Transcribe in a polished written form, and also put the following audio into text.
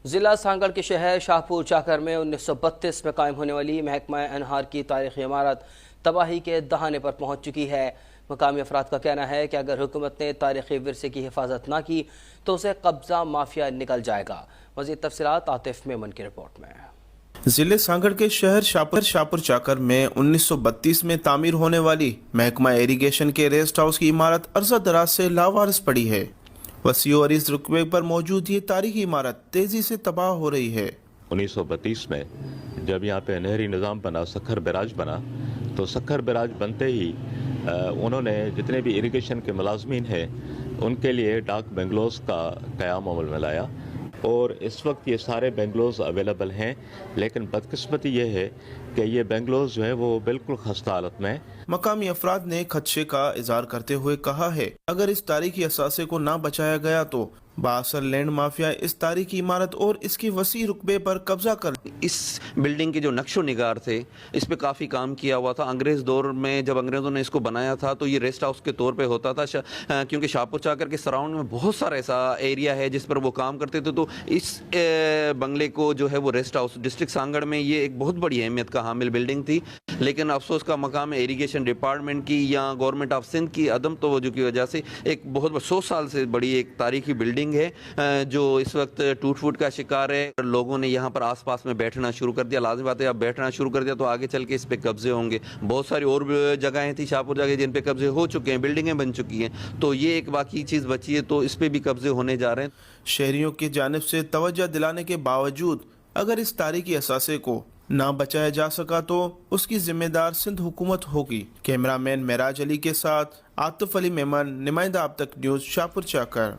ضلع سانگڑ کے شہر شاہپور چاکر میں 1932 میں قائم ہونے والی محکمہ انہار کی تاریخی عمارت تباہی کے دہانے پر پہنچ چکی ہے۔ مقامی افراد کا کہنا ہے کہ اگر حکومت نے تاریخی ورثے کی حفاظت نہ کی تو اسے قبضہ مافیا نکل جائے گا۔ مزید تفصیلات عاطف میمن کی رپورٹ میں۔ ضلع سانگڑ کے شہر شاہپور چاکر میں 1932 میں تعمیر ہونے والی محکمہ ایریگیشن کے ریسٹ ہاؤس کی عمارت عرصہ دراز سے لاوارث پڑی ہے۔ وسیع اور اس رقبے پر موجود یہ تاریخی عمارت تیزی سے تباہ ہو رہی ہے۔ 1932 میں جب یہاں پہ نہری نظام بنا، سکھر بیراج بنا، تو سکھر بیراج بنتے ہی انہوں نے جتنے بھی اریگیشن کے ملازمین ہیں ان کے لیے ڈاک بنگلوز کا قیام عمل میں لایا، اور اس وقت یہ سارے بنگلوز اویلیبل ہیں، لیکن بدقسمتی یہ ہے کہ یہ بنگلوز جو ہے وہ بالکل خستہ حالت میں۔ مقامی افراد نے خدشے کا اظہار کرتے ہوئے کہا ہے اگر اس تاریخی اثاثے کو نہ بچایا گیا تو بااثر لینڈ مافیا اس تاریخی عمارت اور اس کی وسیع رقبے پر قبضہ کر۔ اس بلڈنگ کے جو نقش و نگار تھے اس پہ کافی کام کیا ہوا تھا۔ انگریز دور میں جب انگریزوں نے اس کو بنایا تھا تو یہ ریسٹ ہاؤس کے طور پہ ہوتا تھا، کیونکہ شاہپور چاکر کے سراؤنڈ میں بہت سارا ایسا ایریا ہے جس پر وہ کام کرتے تھے، تو اس بنگلے کو جو ہے وہ ریسٹ ہاؤس ڈسٹرکٹ سانگڑ میں یہ ایک بہت بڑی اہمیت کا حامل بلڈنگ تھی، لیکن افسوس کا مقام ایریگیشن ڈپارٹمنٹ کی یا گورنمنٹ آف سندھ کی عدم توجہ کی وجہ سے ایک بہت 100 سال سے بڑی ایک تاریخی بلڈنگ ہے جو اس وقت ٹوٹ پھوٹ کا شکار ہے۔ لوگوں نے یہاں پر آس پاس میں بیٹھنا شروع کر دیا، لازم بات ہے اب بیٹھنا شروع کر دیا تو آگے چل کے اس پہ قبضے ہوں گے۔ بہت ساری اور جگہیں تھیں شاہپور جگہ جن پہ قبضے ہو چکے ہیں، بلڈنگیں بن چکی ہیں، تو یہ ایک باقی چیز بچی ہے تو اس پہ بھی قبضے ہونے جا رہے ہیں۔ شہریوں کی جانب سے توجہ دلانے کے باوجود اگر اس تاریخی اثاثے کو نہ بچایا جا سکا تو اس کی ذمہ دار سندھ حکومت ہوگی۔ کیمرہ مین معراج علی کے ساتھ عاطف علی میمن، نمائندہ اب تک نیوز، شاہپور چاکر۔